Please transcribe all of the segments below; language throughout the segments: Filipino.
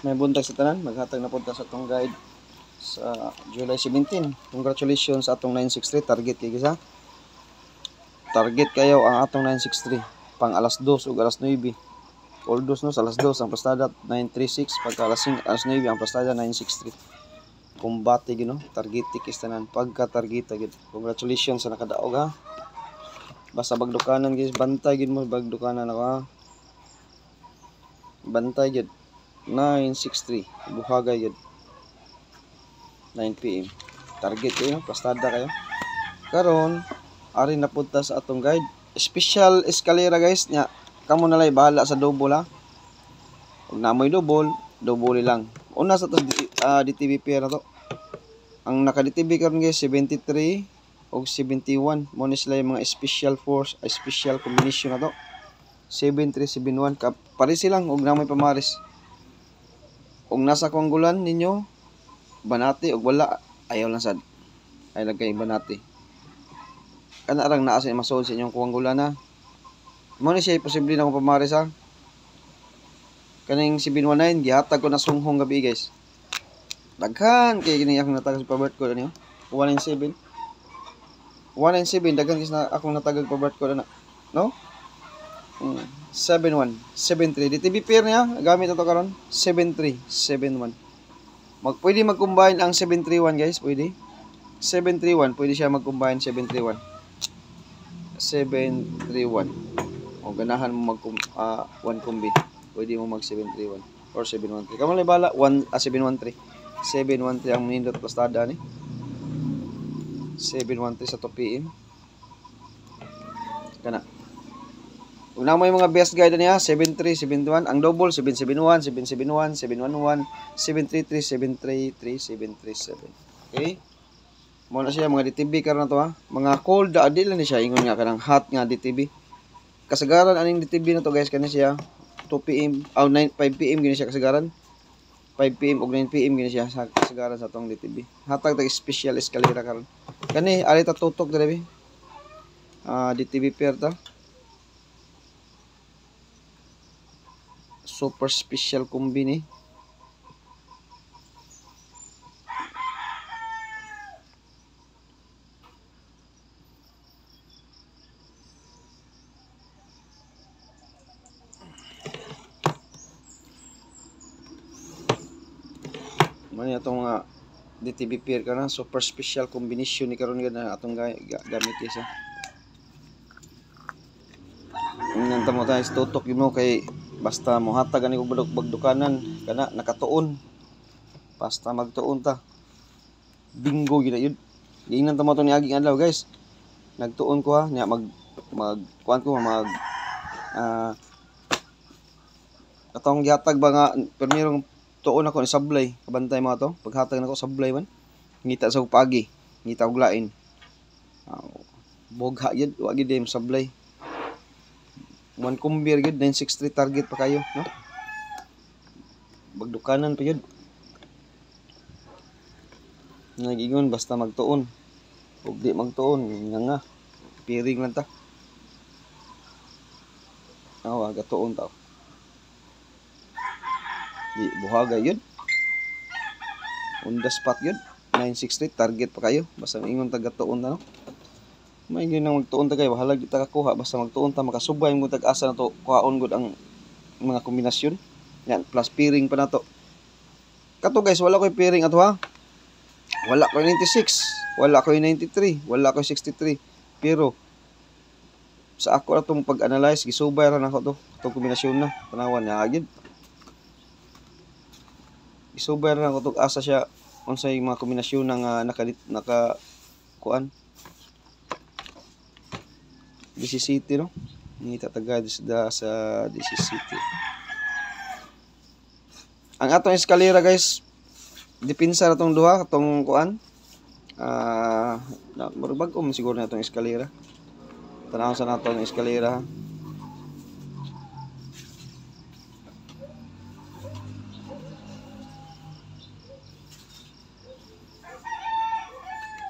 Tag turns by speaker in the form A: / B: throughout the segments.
A: May buntag sa tanan, maghatag na punta sa atong guide sa July 17. Congratulations sa atong 963 target kay gisa. Target kayo ang atong 963 pang alas 2 ug alas 9. All dos no sa alas 2 ang pastada 936 pagka alas 9 ang pastada 963. Kumbate gino, target kis tanan pagka target gid. Congratulations sa nakadaog ha. Basta bagdukanan guys, bantay gid mo bagdukanan ako ha. Bantay gid. 963 buhagay gid. 9 PM. Target kayo, pastada kayo. Karon, ari na punta sa atong guide. Special escalera guys nya. Kamo na lay bahala sa double ha. Ug namoy double lang. Una sa DTB pair na to. Ang naka-DTB karon guys 73 ug 71. Mo ni sila yung mga special force, special combination na to. 7371 pare silang ug namoy pamaris. Ug nasa kuanggulan ninyo banati ug wala ayaw lang sad. Ay lagkay banati. Kana arang naa sa masol sa inyong kuanggulan na. Mo ni siya posible na kung pamaris ha. Kaning 719 gihatag ko na sunghong gabi guys. Daghan kay gini akong natagag sa pabert ko niyo. 197. 197 daghan kis na akong natagag pabert ko na. No? 71 73 DTB pair niya gamit ito karon 73 71. Pwede mag-combine ang 731 guys, pwede. 731 pwede siya mag-combine 731. 731. O ganahan mo mag 1 combi. Pwede mo mag 731 or 713. Kamo lay bala 713. 713 ang nindot pastada ni. 713 sa 2 PM. Kana. Ug na mo yung mga best guide niya 73 71, ang double 771 771 711 733 733 737. Okay? Mo na siya mga DTB karon na to ha. Mga cold adi lang ni siya ingon nga kanang hot nga DTB. Kasagaran aning DTB na to guys kani siya 2 PM aw 5 PM gini siya kasagaran. 5 PM ug 9 PM gini siya sa kasagaran sa tong DTB. Hatag tag special escalera karon. Kani ari ta tutok dire. DTB pair ta. Super special combi ni. Mani atong DTB pair kana super special combination ni karon gana atong gamit isa. Nang tamo tayo tutok yun mo kay basta mohatag ani og bagdukanan kana nakatuon. Basta magtuon ta. Bingo gid yun. Giingnan tamo to ni aging adlaw guys. Nagtuon ko ha nya kuan ko atong gihatag ba nga permirong tuon ako ni sablay kabantay mga to paghatag nako sablay man ngita sa pagi ngita og lain bogha gid wa gid dem sablay man kumbir gid 963 target pa kayo no bagdukanan pa yun nagigon basta magtuon ug di magtuon nga piring lang ta gatuon ta di buhaga yun on the spot yun 963 target pa kayo basta ingon tagatuon na no may nang magtuon ta kayo bahala di ta kakuha basta magtuon ta makasubay mo tag-asa na to kuhaon gud ang mga kombinasyon yan plus piring pa na to kato guys wala koy piring ato ha wala koy 96 wala koy 93 wala koy 63 pero sa ako na itong pag-analyze gisubay ra nako to itong kombinasyon na tanawan niya agad gisubay ra nako to asa siya unsay mga kombinasyon ng naka kuan DC City no ngita taga sa DC City ang atong eskalera guys dipinsa na tong duha katong kuan marubag siguro na itong eskalera tanawon sa nato ang eskalera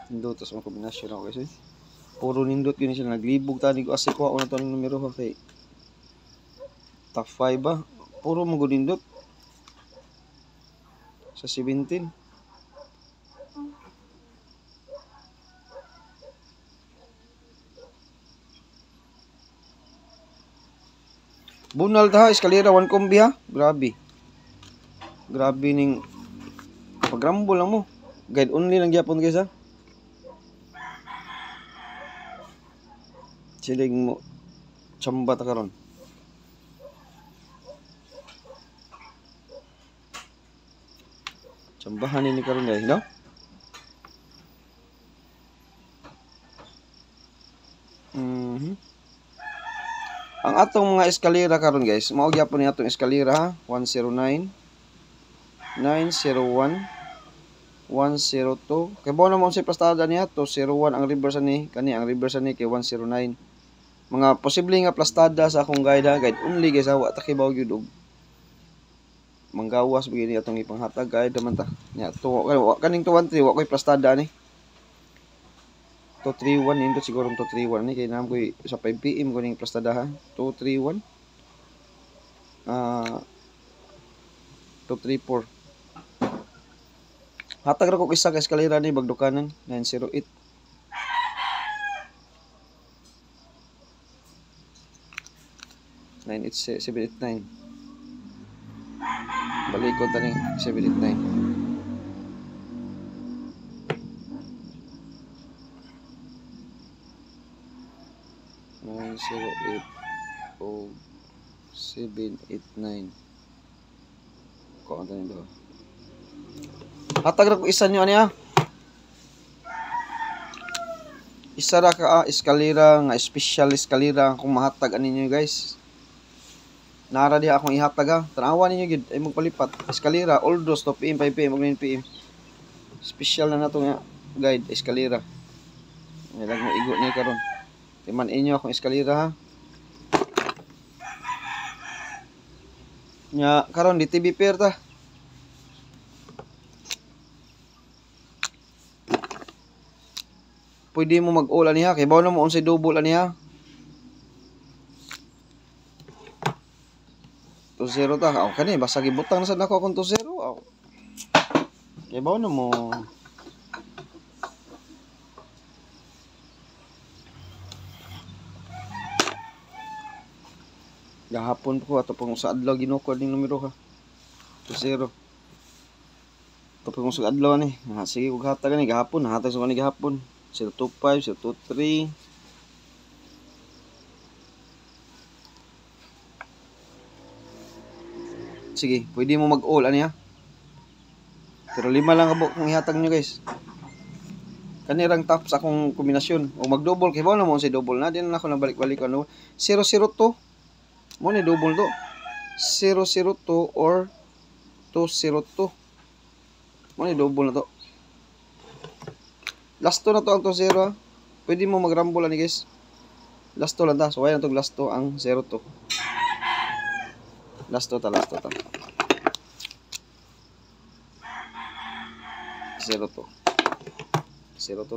A: nindot sa mga kombinasyon ako kasi puro nindot yun siya naglibog tani ko asi ko na to ng numero kay top 5 ba puro mo nindot Sa 17. Bunal ta ha, eskalera 1 kombi ha. Grabe. Grabe ning pagrambol lang mo. Guide only lang gyapon guys ha. Siling mo chamba ta karon. Chambahan ni karon guys, no? Ang atong mga eskalera karon guys, mao gyapon ni atong eskalera ha. 109, 901, 102. Kay bao na mo si plastada niya 201 ang reverse ni kani ang reverse ni kay 109. Mga posible nga plastada sa akong guide ha, guide only guys ha, wa ta kibaw gyud og manggawas bigini atong ipanghatag guide man ta. Nya to kaning 213 wa koy plastada ni. 231 nindot siguro 231 ni kay nam koy sa 5 PM ko ning plastada ha. 231 234. Hatag ra ko isa ka eskalera ni bagdukanan 908. Nine eight 789. Balik ko tani 789. Nine 08 o 789. Ko ang tani do. Hatag ra ko isa niyo ani ha. Isa ra ka eskalera nga special eskalera kung mahatag ani niyo guys. Nara diha akong ihatag ha. Tanawan ninyo gid ay magpalipat. Eskalera all those 2 PM 5 PM ug 9 PM. Special na nato nga guide eskalera. Nilag mo igo ni karon. Timan inyo akong eskalera ha. Nya karon di TV pair ta. Pwede mo mag-all aniha kay bawo na mo unsay double aniha. 2-0 ta. Aw kani basta gibutang na sad nako akong 2-0. Aw. Kay bawo na mo. Gahapon ko ato pang sa adlaw ginukod ning numero ha. 2-0. Ato pang sa adlaw ni. Sige kog hatag ni gahapon, hatag sa ni gahapon. 025, 023. Sige, pwede mo mag-all ani ha. Pero 5 lang kabuk kung ihatag nyo guys. Kanirang top sa akong kombinasyon. O mag-double kay bawo na mo si double na din ako nabalik-balik ano. 002. Mo ni double to. 002 or 202. Mo ni double na to. Lasto na to ang 20 ha. Pwede mo mag-rumble ani guys. Lasto lang ta. So ayan to lasto ang 02. Lasto ta. 02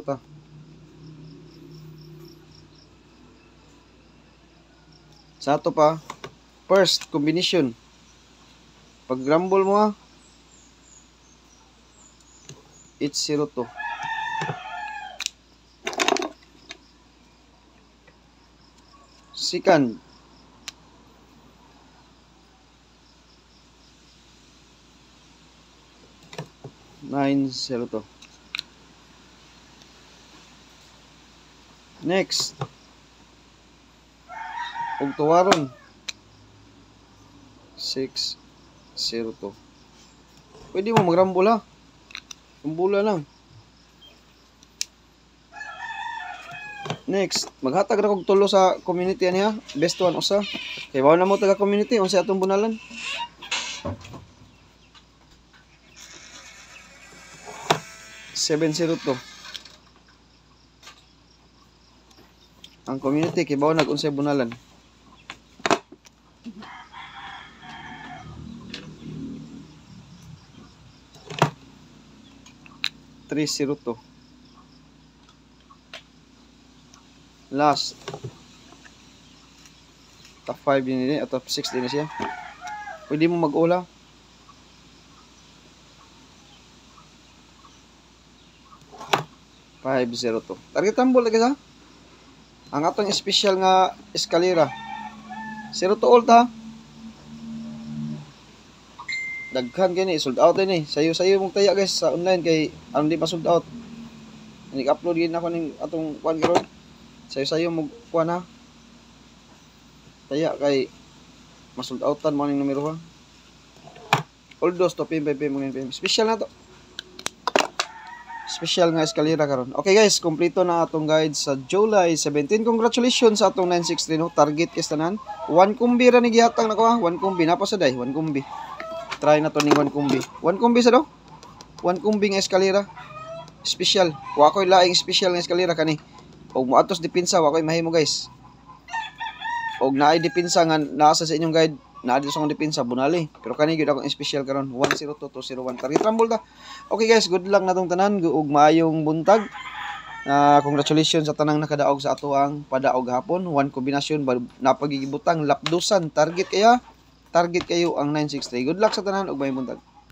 A: ta. Sa ato pa, first combination. Pag rumble mo ha, 802. Second, nine 02. Next, ug tuwaron 602. Pwede mo magrambol ha. Kumbula lang. Next, maghatag ra kog tulo sa community ani ha. Best one usa. Kay bawo na mo taga community unsa atong bunalan. $702. Ang community kay bawo nag-unsay bunalan. $302. Last top 5 din din, top 6 din siya. Pwede mo mag-ula 502. Target rumble lagi sa. Ang atong special nga eskalera. 0 to all ta. Daghan gani sold out ini. Sayo mong taya guys sa online kay ano di pa sold out. Nig-upload din ako ning atong kuan karon. Sayo mo kuan ha. Taya kay masold outan mo ning numero ha. All those to PM special na to. Special nga eskalera karon. Okay guys, kompleto na atong guide sa July 17. Congratulations sa atong 963 no. Target kay tanan. 1 kumbi ra ni gihatag nako ha. 1 kumbi napa sa day, 1 kumbi. Try na to ning 1 kumbi. 1 kumbi sa do? 1 kumbi nga eskalera. Special. Wa koy laing special nga eskalera kani. Og moadtos depensa wa koy mahimo guys. Og naay depensa nga naa sa inyong guide, naa dito sa akong depensa bunali. Pero kani gyud akong special karon 102201 target rumble ta. Okay guys, good luck natong tanan ug maayong buntag. Congratulations sa tanang nakadaog sa ato ang padaog hapon. 1 kombinasyon napagigibutang lapdusan target kayo ang 963. Good luck sa tanan ug maayong buntag.